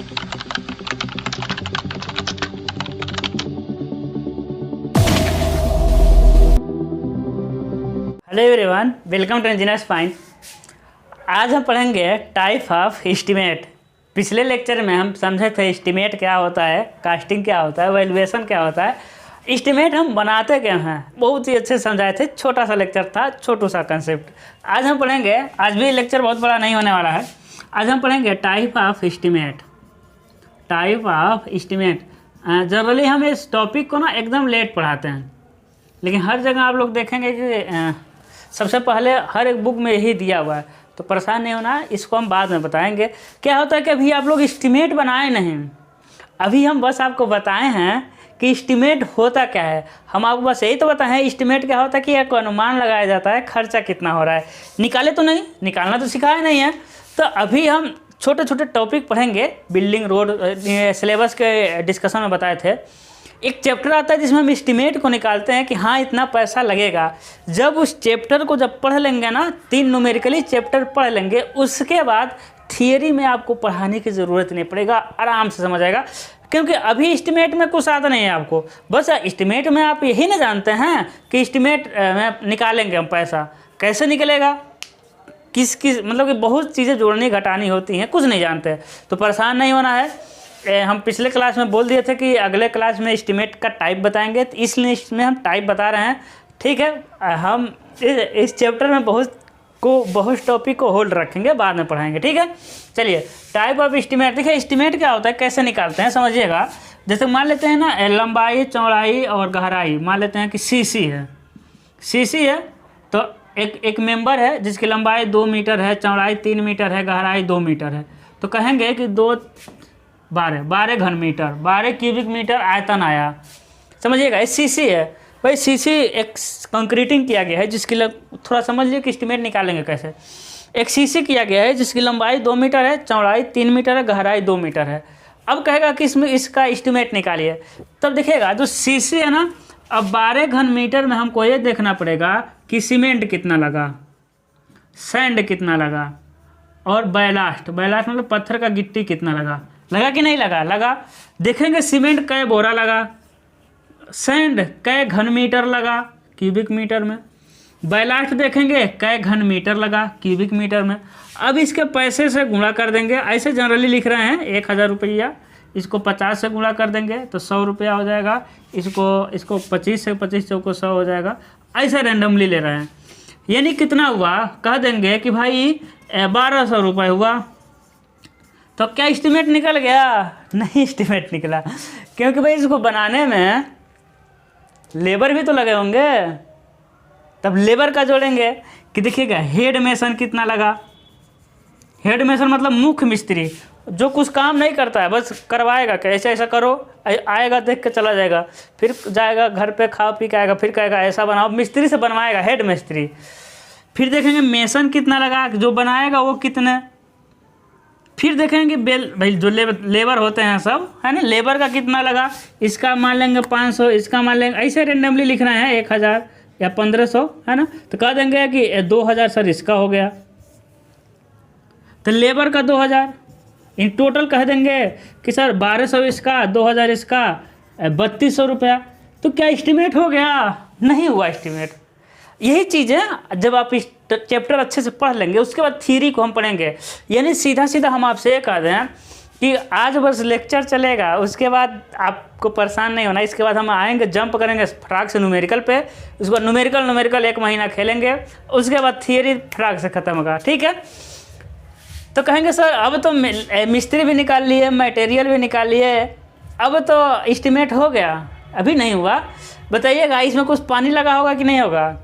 Hello everyone, welcome to Engineers Point. आज हम पढ़ेंगे टाइप ऑफ एस्टीमेट। पिछले लेक्चर में हम समझे थे एस्टीमेट क्या होता है, कास्टिंग क्या होता है, वैल्यूएशन क्या होता है, एस्टीमेट हम बनाते क्या हैं, बहुत ही अच्छे समझाए थे। छोटा सा लेक्चर था, छोटू सा कंसेप्ट। आज हम पढ़ेंगे, आज भी लेक्चर बहुत बड़ा नहीं होने वाला है। आज हम पढ़ेंगे type of estimate. Type of estimate generally हम इस टॉपिक को ना एकदम लेट पढ़ाते हैं, लेकिन हर जगह आप लोग देखेंगे कि सबसे पहले हर एक बुक में यही दिया हुआ है, तो परेशान नहीं होना, इसको हम बाद में बताएंगे। क्या होता है कि अभी आप लोग एस्टीमेट बनाए नहीं, अभी हम बस आपको बताए हैं कि एस्टीमेट होता क्या है। हम आपको बस यही तो बताएं हैं एस्टीमेट क्या होता है, कि एक अनुमान लगाया जाता है खर्चा कितना हो रहा है। निकाले तो नहीं, निकालना तो सिखाया नहीं है। तो अभी हम छोटे छोटे टॉपिक पढ़ेंगे। बिल्डिंग, रोड, सिलेबस के डिस्कशन में बताए थे। एक चैप्टर आता है जिसमें हम एस्टीमेट को निकालते हैं कि हाँ इतना पैसा लगेगा। जब उस चैप्टर को जब पढ़ लेंगे ना, 3 न्यूमेरिकली चैप्टर पढ़ लेंगे, उसके बाद थियरी में आपको पढ़ाने की ज़रूरत नहीं पड़ेगा, आराम से समझ आएगा। क्योंकि अभी एस्टीमेट में कुछ आता नहीं है आपको, बस एस्टीमेट में आप यही ना जानते हैं कि एस्टीमेट में निकालेंगे हम पैसा, कैसे निकलेगा, किस मतलब कि बहुत चीज़ें जोड़नी घटानी होती हैं, कुछ नहीं जानते। तो परेशान नहीं होना है। हम पिछले क्लास में बोल दिए थे कि अगले क्लास में एस्टीमेट का टाइप बताएंगे, तो इसलिए इसमें हम टाइप बता रहे हैं। ठीक है, हम इस चैप्टर में बहुत टॉपिक को होल्ड रखेंगे, बाद में पढ़ाएंगे। ठीक है, चलिए टाइप ऑफ एस्टीमेट। देखिए एस्टीमेट क्या होता है, कैसे निकालते हैं समझिएगा। जैसे मान लेते हैं ना, लंबाई, चौड़ाई और गहराई मान लेते हैं कि सीसी है। सीसी है तो एक मेंबर है जिसकी लंबाई 2 मीटर है, चौड़ाई 3 मीटर है, गहराई 2 मीटर है। तो कहेंगे कि 12 घन मीटर, 12 क्यूबिक मीटर आयतन आया। समझिएगा, ये सीसी है भाई। सीसी एक कंक्रीटिंग किया गया है जिसकी थोड़ा समझ लीजिए कि एस्टीमेट निकालेंगे कैसे। एक सीसी किया गया है जिसकी लंबाई 2 मीटर है, चौड़ाई 3 मीटर है, गहराई 2 मीटर है। अब कहेगा कि इसमें इसका एस्टीमेट निकालिए। तब देखिएगा जो सीसी है ना, अब 12 घन मीटर में हमको ये देखना पड़ेगा कि सीमेंट कितना लगा, सैंड कितना लगा, और बैलास्ट मतलब पत्थर का गिट्टी कितना लगा कि नहीं लगा। देखेंगे सीमेंट कै बोरा लगा, सैंड कै घन मीटर लगा क्यूबिक मीटर में, बैलास्ट देखेंगे कै घन मीटर लगा क्यूबिक मीटर में। अब इसके पैसे से गुणा कर देंगे। ऐसे जनरली लिख रहे हैं 1000 रुपया, इसको 50 से गुणा कर देंगे तो 100 रुपया हो जाएगा। इसको 25 से 25 चौको 100 हो जाएगा। ऐसे रैंडमली ले रहे हैं। यानी कितना हुआ, कह देंगे कि भाई 1200 रुपये हुआ। तो क्या एस्टीमेट निकल गया? नहीं एस्टीमेट निकला, क्योंकि भाई इसको बनाने में लेबर भी तो लगे होंगे। तब लेबर का जोड़ेंगे कि देखिएगा हेड मेसन कितना लगा। हेड मेसन मतलब मुख्य मिस्त्री, जो कुछ काम नहीं करता है, बस करवाएगा कि ऐसा ऐसा करो, आएगा देख के चला जाएगा, फिर जाएगा घर पे खा पी के आएगा, फिर कहेगा ऐसा बनाओ, मिस्त्री से बनवाएगा, हेड मिस्त्री। फिर देखेंगे मेसन कितना लगा, जो बनाएगा वो कितने। फिर देखेंगे भाई जो लेबर होते हैं सब, है ना, लेबर का कितना लगा, इसका मान लेंगे 500, इसका मान लेंगे, ऐसे रेंडमली लिख रहे हैं 1000 या 1500, है ना। तो कह देंगे कि 2000 सर इसका हो गया, तो लेबर का 2000 इन टोटल कह देंगे कि सर 1200 इसका, 2000 इसका, 3200 रुपया। तो क्या एस्टीमेट हो गया? नहीं हुआ एस्टीमेट। यही चीज़ें जब आप इस चैप्टर अच्छे से पढ़ लेंगे, उसके बाद थ्योरी को हम पढ़ेंगे। यानी सीधा सीधा हम आपसे ये कह दें कि आज बस लेक्चर चलेगा, उसके बाद आपको परेशान नहीं होना। इसके बाद हम आएंगे, जंप करेंगे फटाक से न्यूमेरिकल पे, उसके बाद न्यूमेरिकल 1 महीना खेलेंगे, उसके बाद थियरी फटाक से ख़त्म होगा। ठीक है, तो कहेंगे सर अब तो मिस्त्री भी निकाल लिए, मटेरियल भी निकाल लिए, अब तो एस्टीमेट हो गया। अभी नहीं हुआ। बताइएगा इसमें कुछ पानी लगा होगा कि नहीं होगा?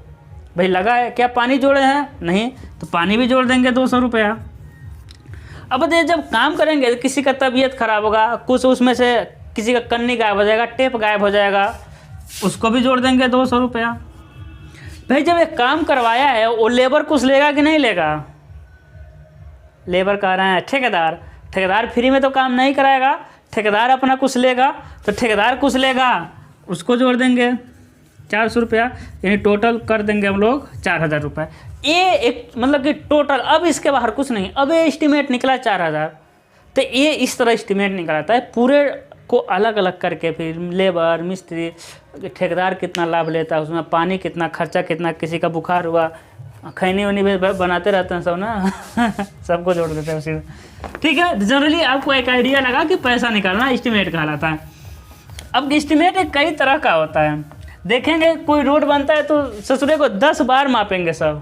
भाई लगा है। क्या पानी जोड़े हैं? नहीं, तो पानी भी जोड़ देंगे 200 रुपया। अब जब काम करेंगे तो किसी का तबीयत खराब होगा, कुछ उसमें से किसी का कन्नी गायब हो जाएगा, टेप गायब हो जाएगा, उसको भी जोड़ देंगे 200 रुपया। भाई जब एक काम करवाया है वो लेबर कुछ लेगा कि नहीं लेगा? लेबर कह रहे हैं ठेकेदार फ्री में तो काम नहीं कराएगा, ठेकेदार अपना कुछ लेगा, तो ठेकेदार कुछ लेगा, उसको जोड़ देंगे 400 रुपया, यानी टोटल कर देंगे हम लोग 4000 रुपये। ये एक मतलब कि टोटल, अब इसके बाहर कुछ नहीं। अब ये एस्टीमेट निकला 4000। तो ये इस तरह एस्टिमेट निकालता है, पूरे को अलग अलग करके, फिर लेबर, मिस्त्री, ठेकेदार कितना लाभ लेता है, उसमें पानी कितना, खर्चा कितना, किसी का बुखार हुआ, खैनी वनी भी बनाते रहते हैं सब ना सबको जोड़ देते हैं उसी में। ठीक है, जनरली आपको एक आइडिया लगा कि पैसा निकालना एस्टिमेट कहलाता है। अब एस्टिमेट एक कई तरह का होता है। देखेंगे कोई रोड बनता है तो ससुरे को 10 बार मापेंगे, सब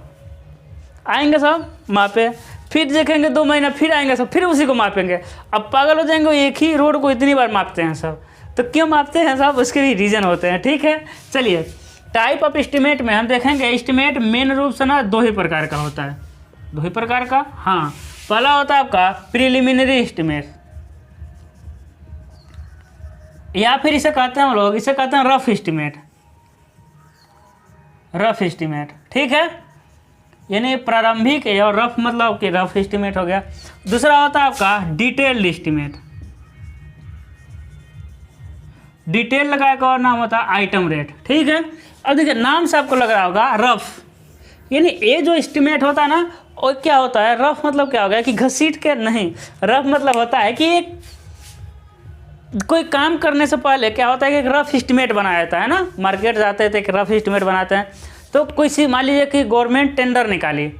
आएंगे सब मापे, फिर देखेंगे 2 महीना फिर आएंगे सब, फिर उसी को मापेंगे। अब पागल हो जाएंगे, एक ही रोड को इतनी बार मापते हैं सब। तो क्यों मापते हैं सब, उसके भी रीज़न होते हैं। ठीक है, चलिए टाइप ऑफ एस्टिमेट में हम देखेंगे, एस्टिमेट मेन रूप से ना 2 ही प्रकार का होता है। 2 ही प्रकार का, हाँ। पहला होता है आपका प्रिलिमिनरी एस्टिमेट, या फिर इसे कहते हैं हम लोग, इसे कहते हैं रफ एस्टिमेट। रफ एस्टिमेट, ठीक है, यानी प्रारंभिक और रफ मतलब कि रफ एस्टिमेट हो गया। दूसरा होता है आपका डिटेल्ड एस्टिमेट। डिटेल लगा एक और नाम होता है आइटम रेट। ठीक है, अब देखिए नाम से आपको लग रहा होगा रफ, यानी ये जो एस्टिमेट होता है ना, वो क्या होता है, रफ मतलब क्या हो गया कि घसीट के नहीं, रफ मतलब होता है कि एक कोई काम करने से पहले क्या होता है कि एक रफ एस्टिमेट बनाया जाता है ना। मार्केट जाते हैं तो एक रफ एस्टिमेट बनाते हैं। तो कोई सी मान लीजिए कि गवर्नमेंट टेंडर निकाली,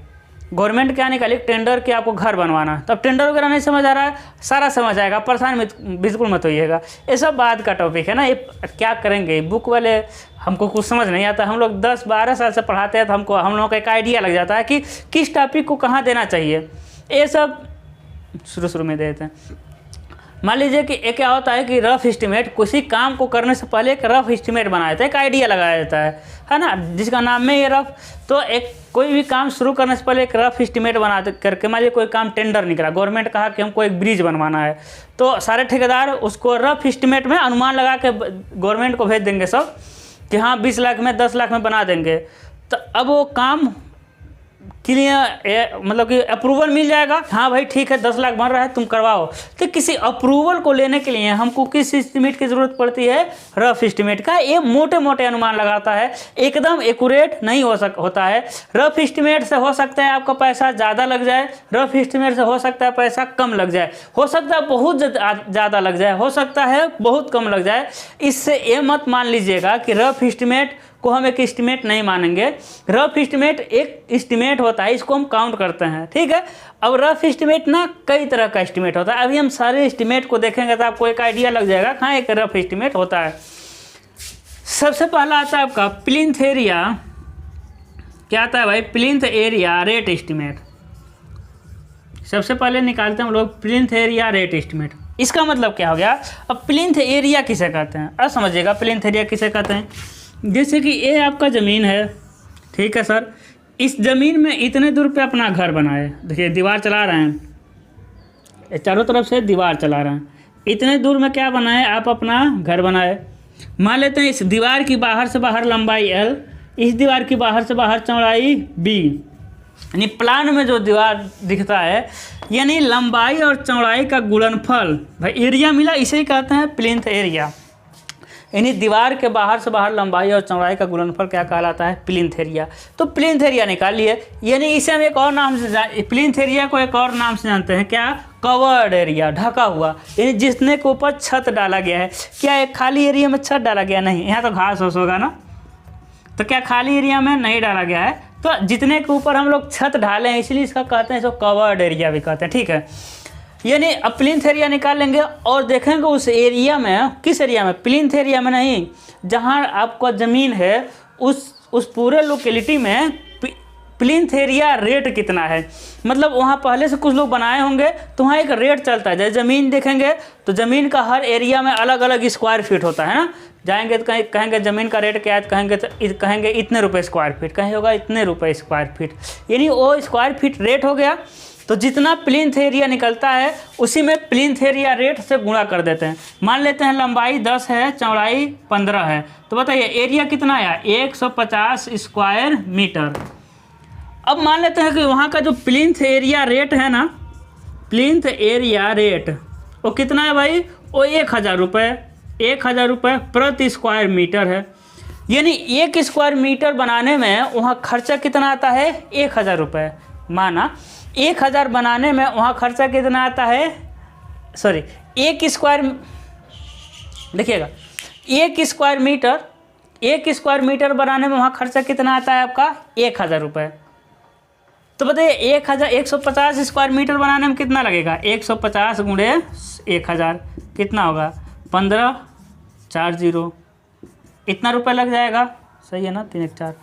गवर्नमेंट क्या निकाली, टेंडर के आपको घर बनवाना। तो अब टेंडर वगैरह नहीं समझ आ रहा है, सारा समझ आएगा, परेशान बिल्कुल मत होइएगा, ये सब बात का टॉपिक है ना। ये क्या करेंगे, बुक वाले हमको कुछ समझ नहीं आता, हम लोग 10-12 साल से पढ़ाते हैं तो हम लोगों को एक आइडिया लग जाता है कि किस टॉपिक को कहाँ देना चाहिए। ये सब शुरू में देते हैं। मान लीजिए कि एक क्या होता है कि रफ एस्टिमेट, किसी काम को करने से पहले एक रफ एस्टिमेट बनाया जाता है, एक आइडिया लगाया जाता है ना, जिसका नाम में ये रफ। तो एक कोई भी काम शुरू करने से पहले एक रफ एस्टिमेट बना करके, मान लीजिए कोई काम टेंडर निकला, गवर्नमेंट कहा कि हमको एक ब्रिज बनवाना है, तो सारे ठेकेदार उसको रफ एस्टिमेट में अनुमान लगा के गवर्नमेंट को भेज देंगे सब कि हाँ 20 लाख में 10 लाख में बना देंगे। तो अब वो काम के लिए मतलब कि अप्रूवल मिल जाएगा, हाँ भाई ठीक है 10 लाख बन रहा है तुम करवाओ। तो किसी अप्रूवल को लेने के लिए हमको किस एस्टिमेट की ज़रूरत पड़ती है, रफ एस्टिमेट का। ये मोटे मोटे अनुमान लगाता है, एकदम एक्यूरेट नहीं होता है। रफ एस्टिमेट से हो सकता है आपका पैसा ज़्यादा लग जाए, रफ एस्टिमेट से हो सकता है पैसा कम लग जाए, हो सकता है बहुत ज़्यादा लग जाए, हो सकता है बहुत कम लग जाए। इससे ये मत मान लीजिएगा कि रफ एस्टिमेट को हम एक एस्टिमेट नहीं मानेंगे। रफ एस्टिमेट एक एस्टिमेट होता है, इसको हम काउंट करते हैं। ठीक है, अब रफ एस्टिमेट ना कई तरह का एस्टिमेट होता है। अभी हम सारे एस्टिमेट को देखेंगे तो आपको एक आइडिया लग जाएगा कहाँ एक रफ एस्टिमेट होता है। सबसे पहला आता है आपका प्लिंथ एरिया। क्या आता है भाई, प्लिंथ एरिया रेट एस्टिमेट। सबसे पहले निकालते हैं हम लोग प्लिंथ एरिया रेट एस्टिमेट। इसका मतलब क्या हो गया, अब प्लिंथ एरिया किसे कहते हैं, अब समझिएगा प्लिंथ एरिया किसे कहते हैं। जैसे कि ये आपका ज़मीन है, ठीक है सर, इस ज़मीन में इतने दूर पे अपना घर बनाए, देखिए दीवार चला रहे हैं, चारों तरफ से दीवार चला रहे हैं, इतने दूर में क्या बनाए, आप अपना घर बनाए। मान लेते हैं इस दीवार की बाहर से बाहर लंबाई L, इस दीवार की बाहर से बाहर चौड़ाई B, यानी प्लान में जो दीवार दिखता है यानी लंबाई और चौड़ाई का गुणनफल भाई एरिया मिला, इसे ही कहते हैं प्लिंथ एरिया। यानी दीवार के बाहर से बाहर लंबाई और चौड़ाई का गुणनफल क्या कहलाता है, प्लिंथ एरिया। तो प्लिंथ एरिया निकालिए, यानी इसे हम एक और नाम से प्लिंथ एरिया को एक और नाम से जानते हैं, क्या, कवर्ड एरिया, ढका हुआ, यानी जिसने के ऊपर छत डाला गया है। क्या एक खाली एरिया में छत डाला गया, नहीं, यहाँ तो घास फूस होगा ना, तो क्या खाली एरिया में नहीं डाला गया है, तो जितने के ऊपर हम लोग छत डाले हैं इसलिए इसका कहते हैं, इसको कवर्ड एरिया भी कहते हैं। ठीक है, यानी अब प्लिंथ एरिया निकाल लेंगे और देखेंगे उस एरिया में, किस एरिया में, प्लिंथ एरिया में नहीं, जहां आपका ज़मीन है उस पूरे लोकेलिटी में प्लिंथ एरिया रेट कितना है। मतलब वहाँ पहले से कुछ लोग बनाए होंगे तो वहाँ एक रेट चलता है। जैसे ज़मीन देखेंगे तो ज़मीन का हर एरिया में अलग अलग स्क्वायर फीट होता है ना, जाएंगे तो कहेंगे ज़मीन का रेट क्या है, तो कहेंगे इतने रुपये स्क्वायर फीट, कहीं होगा इतने रुपये स्क्वायर फीट, यानी वो स्क्वायर फीट रेट हो गया। तो जितना प्लिंथ एरिया निकलता है उसी में प्लिंथ एरिया रेट से गुणा कर देते हैं। मान लेते हैं लंबाई 10 है, चौड़ाई 15 है, तो बताइए एरिया कितना आया, 150 स्क्वायर मीटर। अब मान लेते हैं कि वहाँ का जो प्लिंथ एरिया रेट है ना, प्लिंथ एरिया रेट वो कितना है भाई, वो 1000 रुपये, 1000 रुपये प्रति स्क्वायर मीटर है। यानी 1 स्क्वायर मीटर बनाने में वहाँ खर्चा कितना आता है, 1000 रुपये। माना 1000 बनाने में वहाँ खर्चा कितना आता है, सॉरी, एक स्क्वायर मीटर बनाने में वहाँ खर्चा कितना आता है आपका 1000 रुपये। तो बताइए 150 स्क्वायर मीटर बनाने में कितना लगेगा, 150 गुणे 1000 कितना होगा 1540, इतना रुपये लग जाएगा। सही है ना, 3 1 4।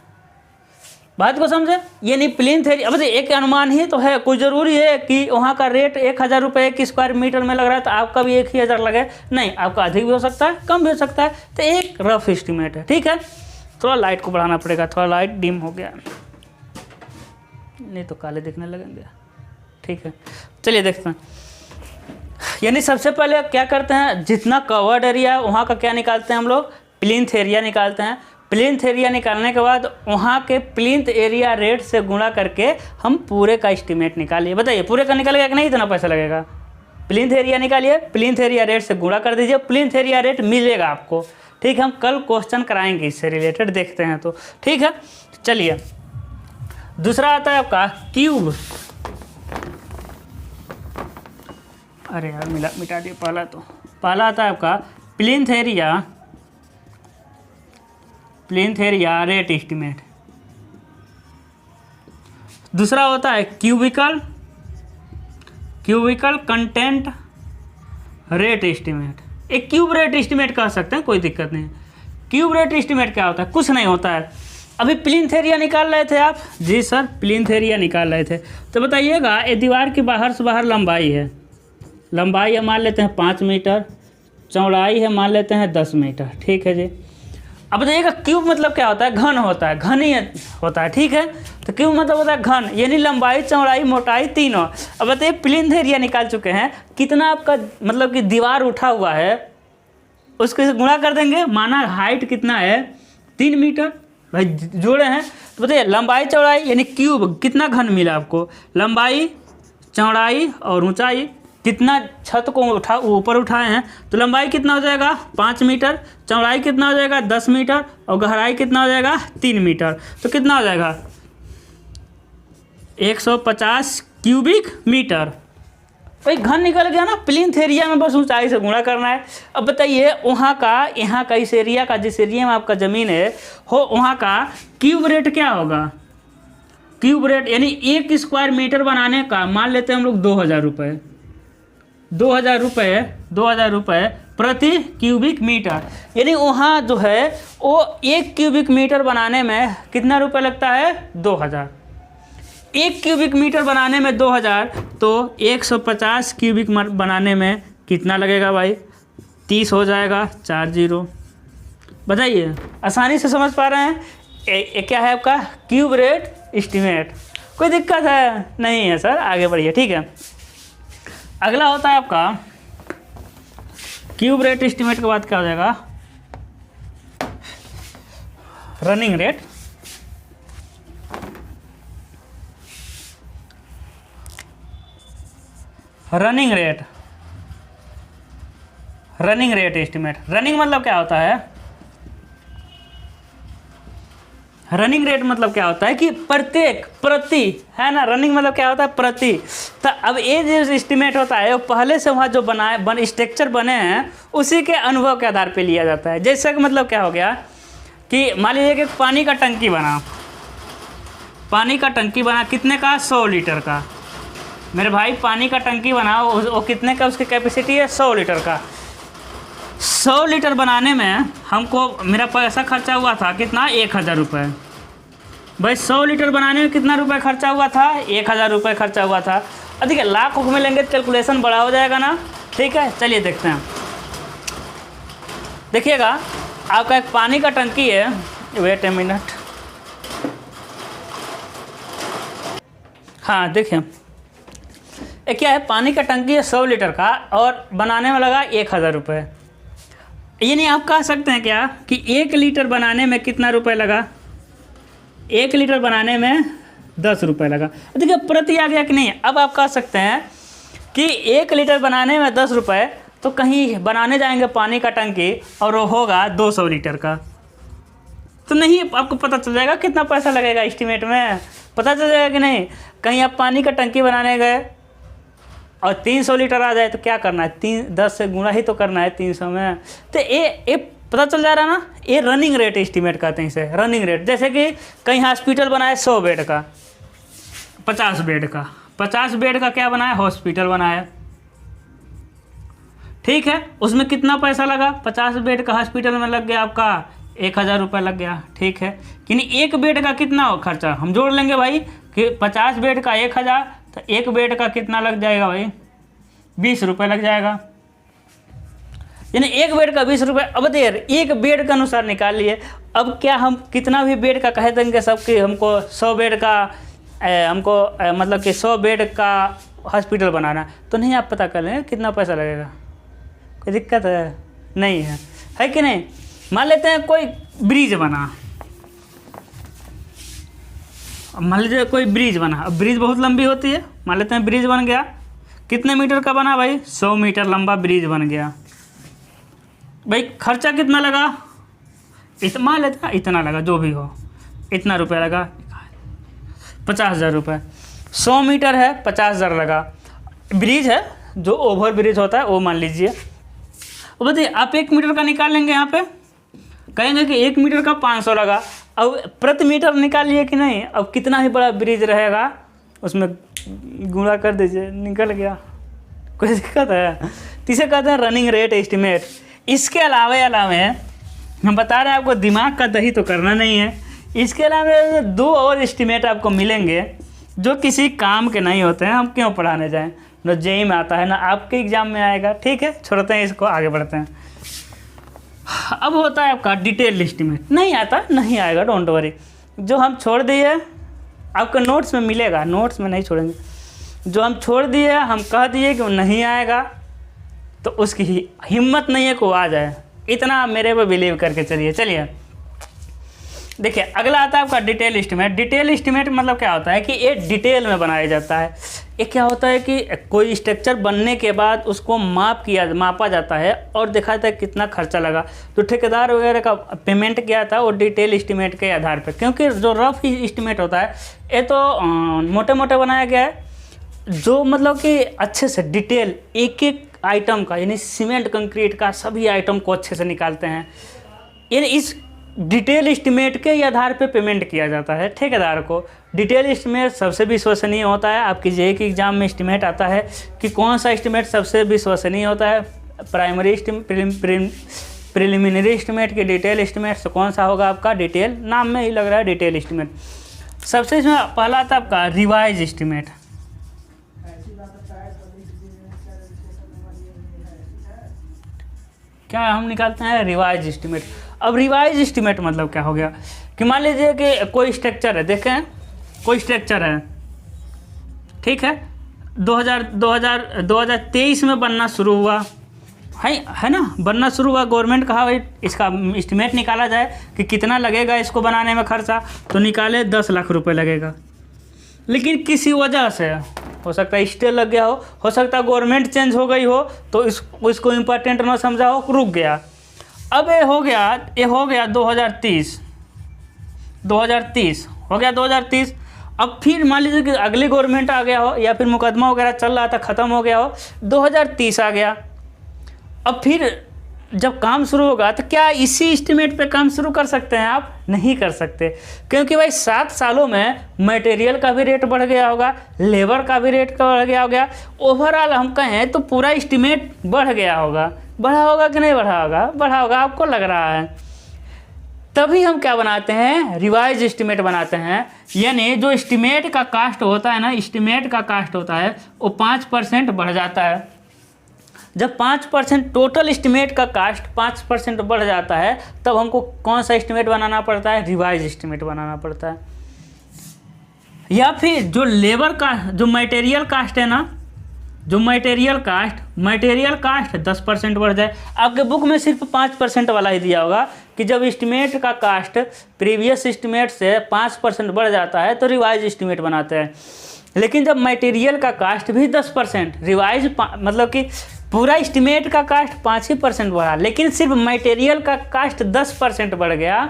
बात को समझे, ये नहीं प्लेन थ्योरी। अब एक अनुमान ही तो है, कोई ज़रूरी है कि वहाँ का रेट 1000 रुपये 1 स्क्वायर मीटर में लग रहा है तो आपका भी 1000 लगे, नहीं, आपका अधिक भी हो सकता है कम भी हो सकता है। तो एक रफ एस्टिमेट है, ठीक है। थोड़ा लाइट को बढ़ाना पड़ेगा, थोड़ा लाइट डिम हो गया, नहीं तो काले दिखने लगेंगे। ठीक है, चलिए देखते हैं। यानी सबसे पहले क्या करते हैं, जितना कवर्ड एरिया वहाँ का क्या निकालते हैं हम लोग, प्लिंथ एरिया निकालते हैं। प्लिंथ एरिया निकालने के बाद वहाँ के प्लिंथ एरिया रेट से गुणा करके हम पूरे का एस्टिमेट निकालिए। बताइए पूरे का निकलेगा कि नहीं, इतना पैसा लगेगा। प्लिंथ एरिया निकालिए, प्लिंथ एरिया रेट से गुणा कर दीजिए, प्लिंथ एरिया रेट मिलेगा आपको। ठीक है, हम कल क्वेश्चन कराएंगे इससे रिलेटेड, देखते हैं तो। ठीक है, चलिए दूसरा आता है आपका क्यूब। अरे यार मिटा दिया पहला। तो पहला आता है आपका प्लिंथ एरिया रेट एस्टिमेट। दूसरा होता है क्यूबिकल कंटेंट रेट एस्टिमेट। एक क्यूब रेट एस्टिमेट कह सकते हैं, कोई दिक्कत नहीं। क्यूब रेट एस्टिमेट क्या होता है, कुछ नहीं होता है। अभी प्लिंथ एरिया निकाल रहे थे आप, जी सर प्लिंथ एरिया निकाल रहे थे, तो बताइएगा ये दीवार की बाहर से बाहर लंबाई है, लंबाई है मान लेते हैं 5 मीटर, चौड़ाई है मान लेते हैं 10 मीटर। ठीक है जी। अब बताइएगा क्यूब मतलब क्या होता है, घन होता है, घन ही होता है। ठीक है, तो क्यूब मतलब होता है घन, यानी लंबाई चौड़ाई मोटाई तीनों। अब बताइए प्लिंथ एरिया निकाल चुके हैं, कितना आपका मतलब कि दीवार उठा हुआ है उसके से गुणा कर देंगे। माना हाइट कितना है 3 मीटर, भाई जोड़े हैं, तो बताइए लंबाई चौड़ाई यानी क्यूब कितना घन मिला आपको, लंबाई चौड़ाई और ऊंचाई, कितना छत को ऊपर उठाए हैं, तो लंबाई कितना हो जाएगा 5 मीटर, चौड़ाई कितना हो जाएगा 10 मीटर और गहराई कितना हो जाएगा 3 मीटर। तो कितना हो जाएगा 150 क्यूबिक मीटर। भाई घन निकल गया ना, प्लिंथ एरिया में बस ऊंचाई से गुणा करना है। अब बताइए वहाँ का यहाँ का इस एरिया का, जिस एरिया में आपका ज़मीन है हो, वहाँ का क्यूब रेट क्या होगा, क्यूब रेट यानी 1 स्क्वायर मीटर बनाने का मान लेते हैं हम लोग 2000 रुपये, 2000 रुपये प्रति क्यूबिक मीटर। यानी वहाँ जो है वो 1 क्यूबिक मीटर बनाने में कितना रुपये लगता है 2000। 1 क्यूबिक मीटर बनाने में 2000, तो 150 क्यूबिक बनाने में कितना लगेगा भाई 30 हो जाएगा, 40। बताइए आसानी से समझ पा रहे हैं। क्या है आपका क्यूब रेट एस्टिमेट, कोई दिक्कत है नहीं है सर, आगे बढ़िए। ठीक है, अगला होता है आपका क्यूब रेट एस्टिमेट के बाद क्या हो जाएगा running rate. Running rate estimate. Running मतलब क्या होता है, रनिंग रेट मतलब क्या होता है कि प्रति है ना, रनिंग मतलब क्या होता है प्रति। तो अब ये जो एस्टिमेट होता है वो पहले से वहाँ जो स्ट्रक्चर बने हैं उसी के अनुभव के आधार पे लिया जाता है। जैसे कि मतलब क्या हो गया कि मान लीजिए कि पानी का टंकी बना कितने का 100 लीटर का। मेरे भाई पानी का टंकी बना वो कितने का, उसकी कैपेसिटी है 100 लीटर का। 100 लीटर बनाने में हमको मेरा पैसा खर्चा हुआ था कितना 1000 रुपये। भाई 100 लीटर बनाने में कितना रुपए खर्चा हुआ था 1000 रुपये खर्चा हुआ था। अब देखिए लाख में लेंगे तो कैलकुलेशन बड़ा हो जाएगा ना। ठीक है, चलिए देखते हैं। देखिएगा आपका एक पानी का टंकी है, वेट ए मिनट, हाँ देखिए क्या है, पानी का टंकी है 100 लीटर का और बनाने में लगा 1000 रुपये। ये नहीं आप कह सकते हैं क्या कि 1 लीटर बनाने में कितना रुपए लगा, 1 लीटर बनाने में 10 रुपये लगा। देखिए प्रति आ गया कि नहीं। अब आप कह सकते हैं कि 1 लीटर बनाने में 10 रुपये, तो कहीं बनाने जाएंगे पानी का टंकी और वो होगा 200 लीटर का, तो नहीं आपको पता चल जाएगा कितना पैसा लगेगा एस्टीमेट में, पता चल जाएगा कि नहीं। कहीं आप पानी का टंकी बनाने गए और 300 लीटर आ जाए तो क्या करना है, 10 से गुणा ही तो करना है 300 में। तो ये पता चल जा रहा है ना, ये रनिंग रेट एस्टिमेट कहते हैं इसे, रनिंग रेट। जैसे कि कहीं हॉस्पिटल बनाया 100 बेड का, 50 बेड का, 50 बेड का क्या बनाया, हॉस्पिटल बनाया, ठीक है। उसमें कितना पैसा लगा, 50 बेड का हॉस्पिटल में लग गया आपका 1000 रुपये लग गया, ठीक है। कि नहीं, एक बेड का कितना हो खर्चा, हम जोड़ लेंगे भाई कि 50 बेड का 1000, तो एक बेड का कितना लग जाएगा भाई, 20 रुपये लग जाएगा, यानी एक बेड का 20 रुपये। अब देर एक बेड के अनुसार निकाल लिए। अब क्या हम कितना भी बेड का कह देंगे सबके, हमको 100 बेड का मतलब कि 100 बेड का हॉस्पिटल बनाना, तो नहीं, आप पता कर लें कितना पैसा लगेगा, कोई दिक्कत है नहीं है कि नहीं। मान लेते हैं कोई ब्रिज बना, मान लीजिए कोई ब्रिज बना, अब ब्रिज बहुत लंबी होती है, मान लेते हैं ब्रिज बन गया, कितने मीटर का बना भाई, 100 मीटर लंबा ब्रिज बन गया भाई। खर्चा कितना लगा, मान लेते हैं इतना लगा, जो भी हो इतना रुपया लगा, 50,000 रुपये। 100 मीटर है, 50,000 लगा। ब्रिज है जो ओवर ब्रिज होता है वो मान लीजिए। अब बताइए आप 1 मीटर का निकाल लेंगे, यहाँ पे कहेंगे कि 1 मीटर का 500 लगा। अब प्रति मीटर निकाल लिए कि नहीं, अब कितना ही बड़ा ब्रिज रहेगा उसमें गुणा कर दीजिए, निकल गया, कोई दिक्कत है। तो इसे कहते हैं रनिंग रेट एस्टिमेट। इसके अलावे हम बता रहे हैं आपको, दिमाग का दही तो करना नहीं है। इसके अलावा 2 और एस्टिमेट आपको मिलेंगे जो किसी काम के नहीं होते हैं, हम क्यों पढ़ाने जाएं, ना जेईई में आता है ना आपके एग्जाम में आएगा, ठीक है। छोड़ते हैं इसको, आगे बढ़ते हैं। अब होता है आपका डिटेल एस्टिमेट, नहीं आता, नहीं आएगा, डोंट वरी। जो हम छोड़ दिए आपको नोट्स में मिलेगा, नोट्स में नहीं छोड़ेंगे। जो हम छोड़ दिए, हम कह दिए कि वो नहीं आएगा, तो उसकी हिम्मत नहीं है कि वो आ जाए, इतना मेरे पे बिलीव करके चलिए। देखिए अगला आता है आपका डिटेल एस्टिमेट। डिटेल एस्टिमेट मतलब क्या होता है कि ये डिटेल में बनाया जाता है। ये क्या होता है कि कोई स्ट्रक्चर बनने के बाद उसको मापा जाता है और देखा जाता है कितना खर्चा लगा। तो ठेकेदार वगैरह का पेमेंट किया था वो डिटेल एस्टिमेट के आधार पर, क्योंकि जो रफ एस्टिमेट होता है ये तो मोटे मोटे बनाया गया है, जो मतलब कि अच्छे से डिटेल एक एक आइटम का, यानी सीमेंट कंक्रीट का सभी आइटम को अच्छे से निकालते हैं। यानी इस डिटेल एस्टिमेट के आधार पे पेमेंट किया जाता है ठेकेदार को। डिटेल एस्टिमेट सबसे विश्वसनीय होता है। आपकी जेईई के एग्जाम में एस्टिमेट आता है कि कौन सा एस्टिमेट सबसे विश्वसनीय होता है, प्राइमरी प्रिलिमिनरी एस्टिमेट के डिटेल एस्टिमेट से कौन सा होगा आपका डिटेल, नाम में ही लग रहा है डिटेल एस्टिमेट। सबसे इसमें पहला आता है आपका रिवाइज एस्टिमेट। क्या हम निकालते हैं रिवाइज एस्टिमेट। अब रिवाइज एस्टिमेट मतलब क्या हो गया कि मान लीजिए कि कोई स्ट्रक्चर है, देखें कोई स्ट्रक्चर है, ठीक है, 2023 में बनना शुरू हुआ है ना, बनना शुरू हुआ। गवर्नमेंट कहा भाई इसका एस्टिमेट निकाला जाए कि कितना लगेगा इसको बनाने में खर्चा, तो निकाले 10 लाख रुपए लगेगा। लेकिन किसी वजह से हो सकता है स्टे लग गया हो सकता है गवर्नमेंट चेंज हो गई हो, तो इसको इम्पोर्टेंट ना समझा हो, रुक गया। अब ये हो गया 2030 हो गया 2030। अब फिर मान लीजिए कि अगली गवर्नमेंट आ गया हो या फिर मुकदमा वगैरह चल रहा था, ख़त्म हो गया हो, 2030 आ गया। अब फिर जब काम शुरू होगा तो क्या इसी एस्टिमेट पे काम शुरू कर सकते हैं आप? नहीं कर सकते, क्योंकि भाई 7 सालों में मटेरियल का भी रेट बढ़ गया होगा, लेबर का भी रेट बढ़ गया होगा, ओवरऑल हम कहें तो पूरा एस्टिमेट बढ़ गया होगा। बढ़ा होगा कि नहीं बढ़ा होगा? बढ़ा होगा, आपको लग रहा है। तभी हम क्या बनाते हैं, रिवाइज एस्टिमेट बनाते हैं। यानी जो एस्टिमेट का कास्ट होता है ना, एस्टिमेट का कास्ट होता है वो 5% बढ़ जाता है। जब 5% टोटल एस्टिमेट का कास्ट 5% बढ़ जाता है, तब हमको कौन सा एस्टिमेट बनाना पड़ता है? रिवाइज एस्टिमेट बनाना पड़ता है। या फिर जो लेबर का जो मटेरियल कास्ट है ना, जो मटेरियल कास्ट 10% बढ़ जाए। आपके बुक में सिर्फ 5% वाला ही दिया होगा कि जब एस्टिमेट का कास्ट प्रीवियस एस्टिमेट से 5% बढ़ जाता है तो रिवाइज एस्टिमेट बनाते हैं। लेकिन जब मटेरियल का कास्ट भी 10%, रिवाइज मतलब कि पूरा एस्टिमेट का कास्ट 5% बढ़ा, लेकिन सिर्फ मटेरियल का कास्ट 10% बढ़ गया,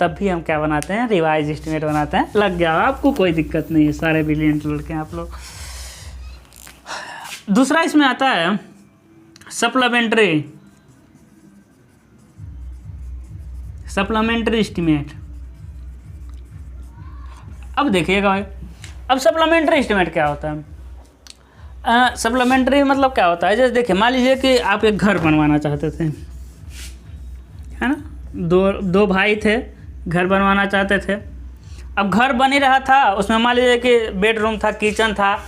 तब भी हम क्या बनाते हैं? रिवाइज एस्टिमेट बनाते हैं। लग गया आपको, कोई दिक्कत नहीं है, सारे ब्रिलियंट लड़के हैं आप लोग। दूसरा इसमें आता है सप्लीमेंट्री एस्टीमेट। अब देखिएगा भाई, अब सप्लीमेंट्री एस्टीमेट क्या होता है? सप्लीमेंट्री मतलब क्या होता है, जैसे देखिए मान लीजिए कि आप एक घर बनवाना चाहते थे, है ना, दो भाई थे, घर बनवाना चाहते थे। अब घर बन ही रहा था, उसमें मान लीजिए कि बेडरूम था, किचन था,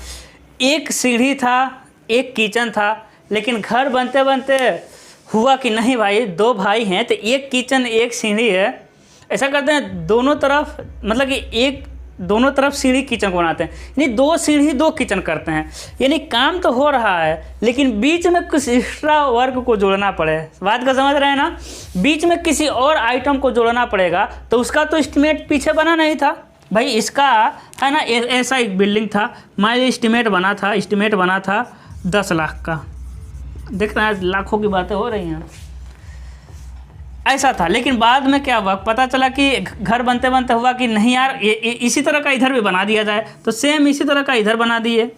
एक सीढ़ी था, एक किचन था। लेकिन घर बनते बनते हुआ कि नहीं भाई, दो भाई हैं तो एक किचन एक सीढ़ी है, ऐसा करते हैं दोनों तरफ, मतलब कि दोनों तरफ सीढ़ी किचन को बनाते हैं, यानी दो सीढ़ी दो किचन करते हैं। यानी काम तो हो रहा है लेकिन बीच में कुछ एक्स्ट्रा वर्क को जोड़ना पड़े। बात को समझ रहे हैं ना? बीच में किसी और आइटम को जोड़ना पड़ेगा, तो उसका तो एस्टीमेट पीछे बना नहीं था भाई। इसका है ना, ऐसा एक बिल्डिंग था, मान लीजिए एस्टीमेट बना था 10 लाख का। देख रहे हैं, लाखों की बातें हो रही हैं, ऐसा था। लेकिन बाद में क्या हुआ, पता चला कि घर बनते बनते हुआ कि नहीं यार, इसी तरह का इधर भी बना दिया जाए, तो सेम इसी तरह का इधर बना दिए।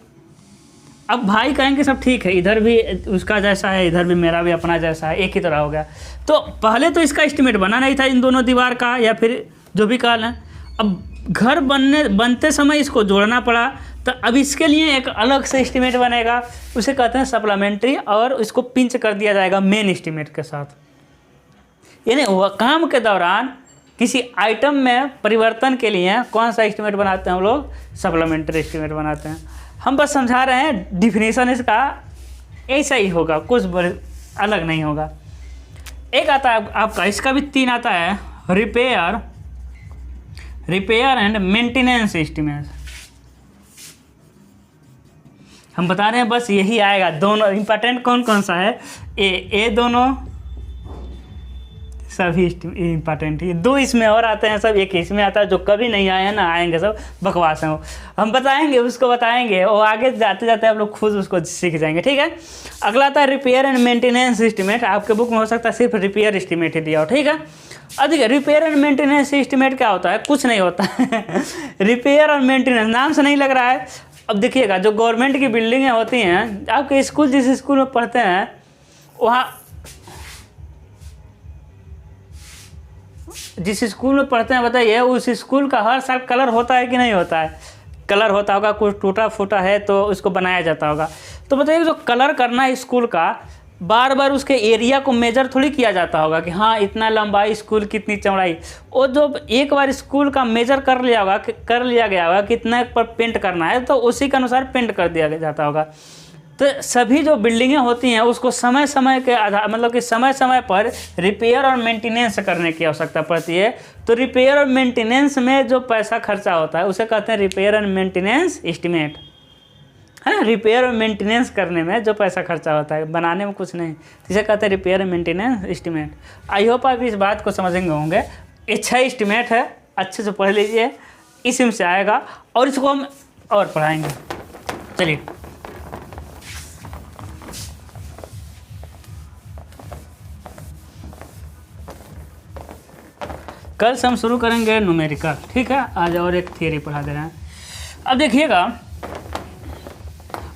अब भाई कहेंगे सब ठीक है, इधर भी उसका जैसा है, इधर भी मेरा भी अपना जैसा है, एक ही तरह हो गया। तो पहले तो इसका एस्टीमेट बना नहीं था इन दोनों दीवार का, या फिर जो भी काल है। अब घर बनते समय इसको जोड़ना पड़ा, तो अब इसके लिए एक अलग से एस्टीमेट बनेगा, उसे कहते हैं सप्लीमेंट्री, और इसको पिंच कर दिया जाएगा मेन एस्टीमेट के साथ। यानी वह काम के दौरान किसी आइटम में परिवर्तन के लिए कौन सा एस्टीमेट बनाते हैं हम लोग? सप्लीमेंट्री एस्टीमेट बनाते हैं। हम बस समझा रहे हैं, डिफिनीशन इसका ऐसा ही होगा, कुछ अलग नहीं होगा। एक आता है आपका, इसका भी 3 आता है, रिपेयर एंड मेंटेनेंस एस्टीमेट। हम बता रहे हैं बस यही आएगा। दोनों इंपॉर्टेंट कौन कौन सा है? ए दोनों सभी इम्पॉर्टेंट ही। 2 इसमें और आते हैं, सब एक इसमें आता है, जो कभी नहीं आए हैं ना, आएंगे सब बकवास हैं। हम बताएंगे, उसको बताएंगे, और आगे जाते जाते आप लोग खुद उसको सीख जाएंगे, ठीक है। अगला आता है रिपेयर एंड मेंटेनेंस एस्टीमेट। आपके बुक में हो सकता है सिर्फ रिपेयर एस्टीमेट ही दिया हो, ठीक है। अब देखिए रिपेयर एंड मेंटेनेंस एस्टीमेट क्या होता है? कुछ नहीं होता है रिपेयर और मेंटेनेंस, नाम से नहीं लग रहा है। अब देखिएगा, जो गवर्नमेंट की बिल्डिंगें होती हैं, आपके स्कूल जिस स्कूल में पढ़ते हैं, वहाँ जिस स्कूल में पढ़ते हैं, बताइए उस स्कूल का हर साल कलर होता है कि नहीं होता है? कलर होता होगा, कुछ टूटा फूटा है तो उसको बनाया जाता होगा। तो बताइए, जो कलर करना है स्कूल का, बार बार उसके एरिया को मेजर थोड़ी किया जाता होगा कि हाँ इतना लंबाई स्कूल, कितनी चौड़ाई। वो जो एक बार स्कूल का मेजर कर लिया गया होगा कितना पर पेंट करना है, तो उसी के अनुसार पेंट कर दिया जाता होगा। तो सभी जो बिल्डिंगें होती हैं उसको समय समय के आधार, मतलब कि समय समय पर रिपेयर और मेंटेनेंस करने की आवश्यकता पड़ती है। तो रिपेयर और मेंटेनेंस में जो पैसा खर्चा होता है उसे कहते हैं रिपेयर एंड मेंटेनेंस एस्टीमेट, है ना। रिपेयर और मेंटेनेंस करने में जो पैसा खर्चा होता है, बनाने में कुछ नहीं, इसे कहते हैं repair and maintenance estimate. I hope आप इस बात को समझेंगे होंगे। अच्छा एस्टीमेट है, अच्छे से पढ़ लीजिए, इसमें से आएगा और इसको हम और पढ़ाएंगे। चलिए, कल से हम शुरू करेंगे न्यूमेरिकल, ठीक है। आज और एक थियरी पढ़ा दे रहे हैं। अब देखिएगा,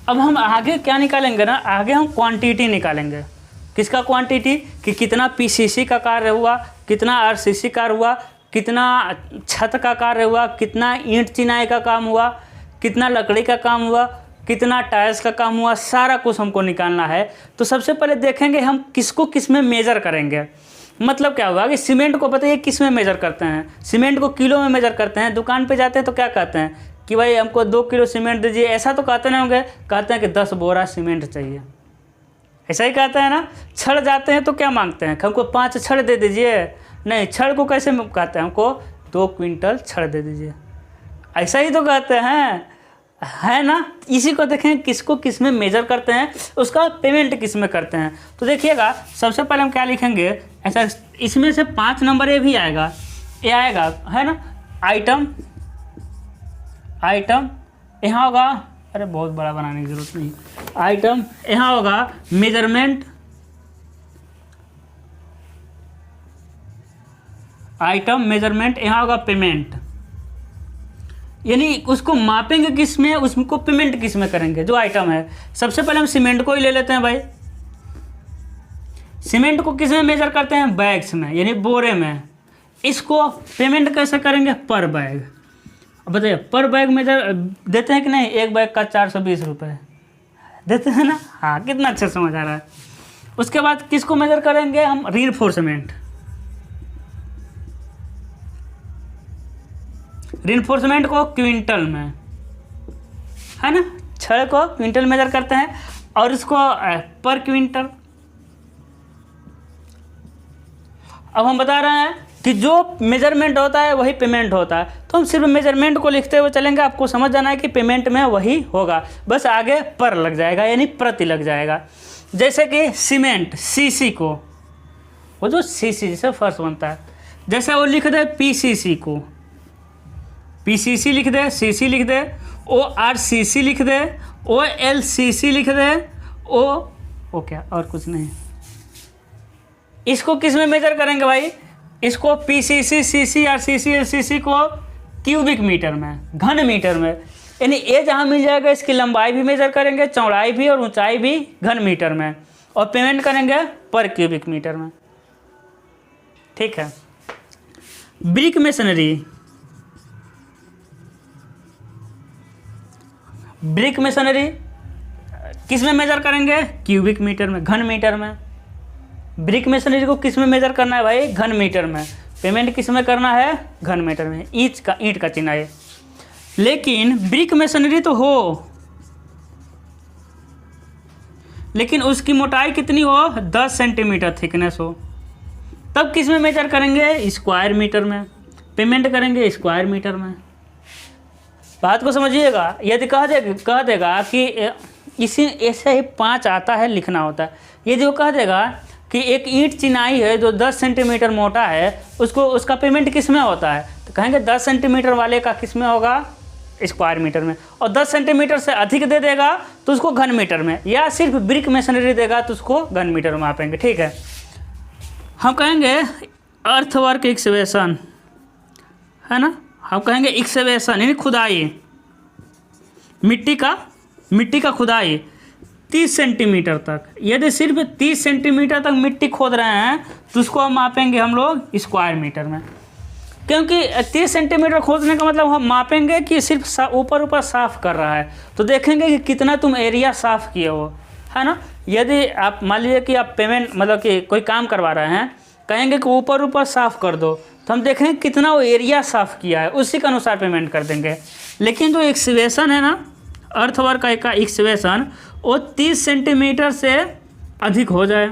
अब हम आगे क्या निकालेंगे ना, आगे हम क्वांटिटी निकालेंगे। किसका क्वांटिटी? कि कितना पीसीसी का कार्य हुआ, कितना आरसीसी कार्य हुआ, कितना छत का कार्य हुआ, कितना ईंट चिनाई का काम हुआ, कितना लकड़ी का काम हुआ, कितना टाइल्स का काम हुआ, सारा कुछ हमको निकालना है। तो सबसे पहले देखेंगे हम किसको किस में मेजर करेंगे। मतलब क्या हुआ कि सीमेंट को बताइए किस में मेजर करते हैं? सीमेंट को किलो में मेजर करते हैं। दुकान पे जाते हैं तो क्या कहते हैं कि भाई हमको 2 किलो सीमेंट दीजिए, ऐसा तो कहते नहीं होंगे, कहते हैं कि 10 बोरा सीमेंट चाहिए, ऐसा ही कहते हैं ना। छड़ जाते हैं तो क्या मांगते हैं? हमको 5 छड़ दे दीजिए, नहीं, छड़ को कैसे कहते हैं? हमको 2 क्विंटल छड़ दे दीजिए, ऐसा ही तो कहते हैं, है ना। इसी को देखें किसको किस में मेजर करते हैं, उसका पेमेंट किस में करते हैं। तो देखिएगा, सबसे पहले हम क्या लिखेंगे, ऐसा इसमें से 5 नंबर ये भी आएगा, ये आएगा, है ना। आइटम यहाँ होगा, अरे बहुत बड़ा बनाने की जरूरत नहीं, आइटम यहाँ होगा मेजरमेंट, आइटम मेजरमेंट, यहाँ होगा पेमेंट, यानी उसको मापेंगे किस में, उसको पेमेंट किस में करेंगे, जो आइटम है। सबसे पहले हम सीमेंट को ही ले लेते हैं भाई। सीमेंट को किस में मेजर करते हैं, बैग्स में, यानी बोरे में। इसको पेमेंट कैसे करेंगे, पर बैग। अब बताइए पर बैग मेजर देते हैं कि नहीं, एक बैग का 420 रुपये देते हैं ना। हाँ, कितना अच्छा समझ आ रहा है। उसके बाद किसको मेजर करेंगे हम, रीइंफोर्समेंट। रीइंफोर्समेंट को क्विंटल में, है ना, छड़ को क्विंटल मेजर करते हैं और इसको पर क्विंटल। अब हम बता रहे हैं कि जो मेजरमेंट होता है वही पेमेंट होता है, तो हम सिर्फ मेजरमेंट को लिखते हुए चलेंगे। आपको समझ जाना है कि पेमेंट में वही होगा, बस आगे पर लग जाएगा, यानी प्रति लग जाएगा। जैसे कि सीमेंट सीसी को, वो जो सीसी से फर्श बनता है, जैसे वो लिख दे पीसीसी को, पीसीसी लिख दे, सीसी लिख दे, ORCC लिख दे, OLCC लिख दे, ओ क्या और कुछ नहीं। इसको किस में मेजर करेंगे भाई, इसको PCC, CC, RCC, LCC को क्यूबिक मीटर में, घन मीटर में। यानी ये जहाँ मिल जाएगा इसकी लंबाई भी मेजर करेंगे, चौड़ाई भी और ऊंचाई भी घन मीटर में, और पेमेंट करेंगे पर क्यूबिक मीटर में। ठीक है। ब्रिक मेसनरी, ब्रिक मेसनरी किस में मेजर करेंगे, क्यूबिक मीटर में, घन मीटर में। ब्रिक मेसनरी को किस में मेजर करना है भाई, घन मीटर में। पेमेंट किस में करना है, घन मीटर में। ईंट का चिन्ह है। लेकिन ब्रिक मेसनरी तो हो, लेकिन उसकी मोटाई कितनी हो, 10 सेंटीमीटर थिकनेस हो, तब किस में मेजर करेंगे, स्क्वायर मीटर में। पेमेंट करेंगे स्क्वायर मीटर में। बात को समझिएगा। यदि कह देगा कि इसी ऐसे ही 5 आता है, लिखना होता है। ये जो कह देगा कि एक ईंट चिनाई है जो 10 सेंटीमीटर मोटा है, उसका पेमेंट किस में होता है, तो कहेंगे 10 सेंटीमीटर वाले का किस में होगा, स्क्वायर मीटर में। और 10 सेंटीमीटर से अधिक दे देगा तो उसको घन मीटर में, या सिर्फ ब्रिक मेसनरी देगा तो उसको घन मीटर में मापेंगे। ठीक है। हम कहेंगे अर्थवर्क एक्सवेशन, है ना, हम कहेंगे एक्सवेशन यानी खुदाई, मिट्टी का खुदाई 30 सेंटीमीटर तक। यदि सिर्फ 30 सेंटीमीटर तक मिट्टी खोद रहे हैं तो उसको हम मापेंगे हम लोग स्क्वायर मीटर में, क्योंकि 30 सेंटीमीटर खोदने का मतलब हम मापेंगे कि सिर्फ ऊपर साफ़ कर रहा है, तो देखेंगे कि कितना तुम एरिया साफ़ किए हो, है ना। यदि आप मान लीजिए कि आप पेमेंट मतलब कि कोई काम करवा रहे हैं, कहेंगे कि ऊपर साफ़ कर दो, तो हम देखेंगे कितना वो एरिया साफ़ किया है, उसी के अनुसार पेमेंट कर देंगे। लेकिन जो एक्सवेशन है ना, अर्थवर्क का एक्सवेशन, वो 30 सेंटीमीटर से अधिक हो जाए।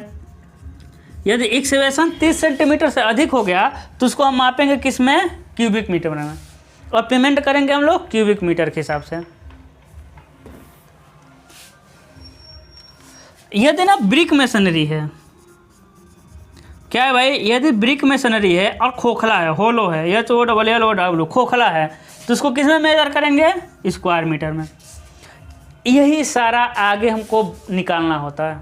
यदि एक्सवेशन 30 सेंटीमीटर से अधिक हो गया तो उसको हम मापेंगे किस में, क्यूबिक मीटर में, और पेमेंट करेंगे हम लोग क्यूबिक मीटर के हिसाब से। यदि ना ब्रिक मेसनरी है, क्या है भाई, यदि ब्रिक मेसनरी है और खोखला है, होलो है, HOLLO खोखला है, तो उसको किस में मेजर करेंगे, स्क्वायर मीटर में। यही सारा आगे हमको निकालना होता है,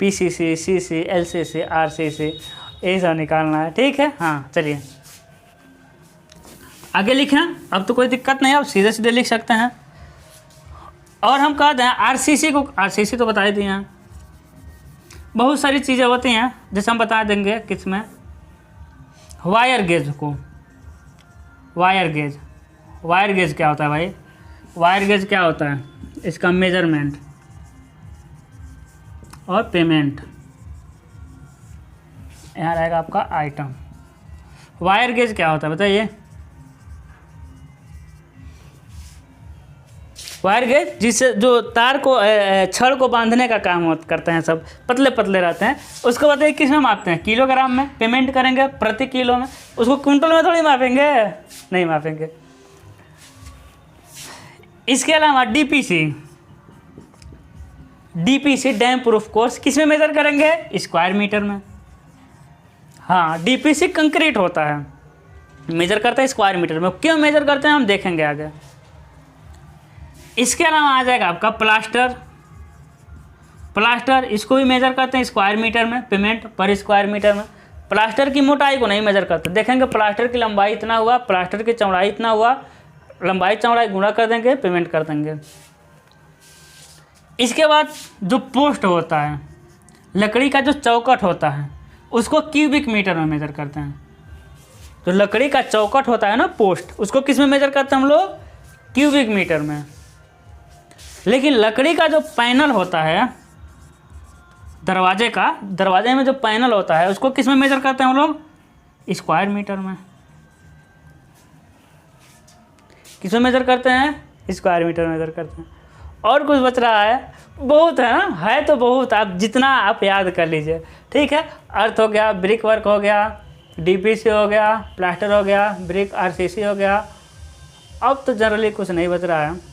PCC, CC, LCC, RCC, यही सब निकालना है। ठीक है। हाँ चलिए आगे लिखें। अब तो कोई दिक्कत नहीं है, आप सीधे लिख सकते हैं। और हम कहते हैं RCC तो बता ही दिए हैं। बहुत सारी चीज़ें होती हैं जैसे हम बता देंगे किस में, वायर गेज को, वायर गेज क्या होता है भाई, वायर गेज क्या होता है, इसका मेजरमेंट और पेमेंट। यहाँ रहेगा आपका आइटम। वायर गेज क्या होता है बताइए। वायर गेज जिससे जो तार को छड़ को बांधने का काम करते हैं, सब पतले पतले रहते हैं, उसको बताइए किस में मापते हैं, किलोग्राम में। पेमेंट करेंगे प्रति किलो में, उसको क्विंटल में थोड़ी मापेंगे, नहीं मापेंगे। इसके अलावा डीपीसी डैम प्रूफ कोर्स किस में मेजर करेंगे, स्क्वायर मीटर में। हाँ, डीपीसी कंक्रीट होता है, मेजर करते हैं स्क्वायर मीटर में। क्यों मेजर करते हैं हम देखेंगे आगे। इसके अलावा आ जाएगा आपका प्लास्टर, इसको भी मेजर करते हैं स्क्वायर मीटर में, पेमेंट पर स्क्वायर मीटर में। प्लास्टर की मोटाई को नहीं मेजर करते, देखेंगे प्लास्टर की लंबाई इतना हुआ, प्लास्टर की चौड़ाई इतना हुआ, लंबाई चौड़ाई गुणा कर देंगे, पेमेंट कर देंगे। इसके बाद जो पोस्ट होता है, लकड़ी का जो चौकट होता है, उसको क्यूबिक मीटर में मेजर करते हैं। तो लकड़ी का चौकट होता है ना पोस्ट, उसको किस में मेजर करते हैं हम लोग? क्यूबिक मीटर में। लेकिन लकड़ी का जो पैनल होता है दरवाजे में जो पैनल होता है, उसको किस में मेजर करते हैं हम लोग? स्क्वायर मीटर में। किस में मेजर करते हैं? स्क्वायर मीटर में मेजर करते हैं। और कुछ बच रहा है? बहुत है ना, है तो बहुत, आप जितना आप याद कर लीजिए, ठीक है। अर्थ हो गया, ब्रिक वर्क हो गया, डीपीसी हो गया, प्लास्टर हो गया, ब्रिक आरसीसी हो गया। अब तो जनरली कुछ नहीं बच रहा है।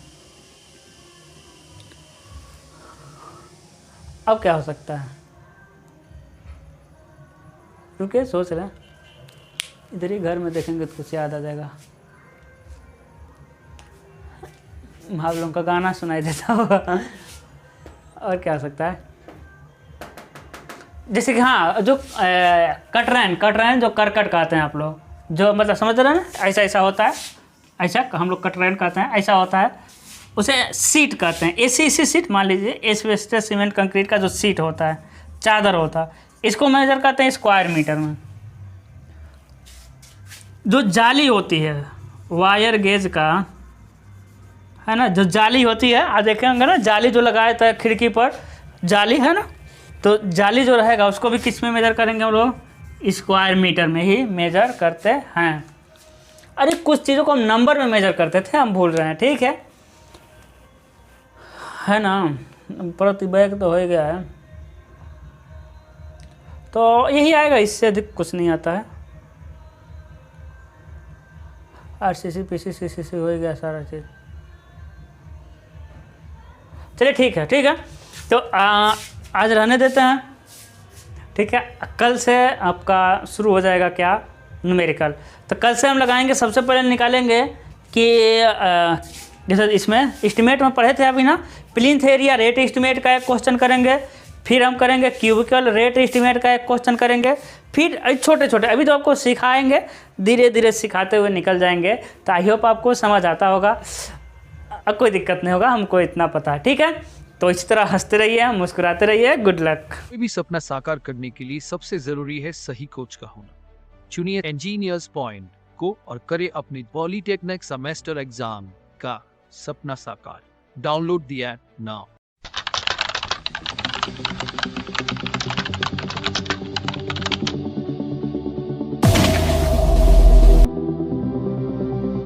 अब क्या हो सकता है? रुके, सोच रहे हैं, इधर ही घर में देखेंगे तो कुछ याद आ जाएगा। आप लोगों का गाना सुनाई देता होगा। और क्या हो सकता है? जैसे कि हाँ, जो कटरैन जो करकट कहते हैं आप लोग, जो मतलब समझ रहे हैं ना, ऐसा होता है, ऐसा हम लोग कटरैन कहते हैं, ऐसा होता है। उसे सीट कहते हैं, ऐसी सीट, मान लीजिए एस्बेस्टस सीमेंट कंक्रीट का जो सीट होता है, चादर होता है, इसको मेजर करते हैं स्क्वायर मीटर में। जो जाली होती है वायर गेज का, है ना, जो जाली होती है, आप देखेंगे ना, जाली जो लगाया था खिड़की पर, जाली है ना, तो जाली जो रहेगा उसको भी किस में मेजर करेंगे हम लोग? स्क्वायर मीटर में ही मेजर करते हैं। अरे कुछ चीज़ों को हम नंबर में मेजर करते थे, हम भूल रहे हैं, ठीक है ना। प्रतिवेग तो हो ही गया है, तो यही आएगा, इससे अधिक कुछ नहीं आता है। आरसीसी पीसीसी सीसी हो ही गया सारा चीज़। चलिए ठीक है, तो आज रहने देते हैं, ठीक है। कल से आपका शुरू हो जाएगा क्या? न्यूमेरिकल। तो कल से हम लगाएंगे, सबसे पहले निकालेंगे कि जैसे इसमें एस्टिमेट में पढ़े थे अभी ना, प्लिंथ एरिया रेट एस्टिमेट का एक क्वेश्चन करेंगे, फिर हम करेंगे क्यूबिकल रेट एस्टिमेट का एक क्वेश्चन करेंगे, फिर छोटे छोटे अभी तो आपको सिखाएंगे, धीरे धीरे सिखाते हुए निकल जाएंगे। तो आई होप आपको समझ आता होगा, अब कोई दिक्कत नहीं होगा, हमको इतना पता है, ठीक है। तो इस तरह हंसते रहिए, मुस्कुराते रहिए। Good luck. कोई भी सपना साकार करने के लिए सबसे जरूरी है सही कोच का होना। चुनिए इंजीनियर्स पॉइंट को और करें अपनी पॉलिटेक्निक सेमेस्टर एग्जाम का सपना साकार। Download the app now.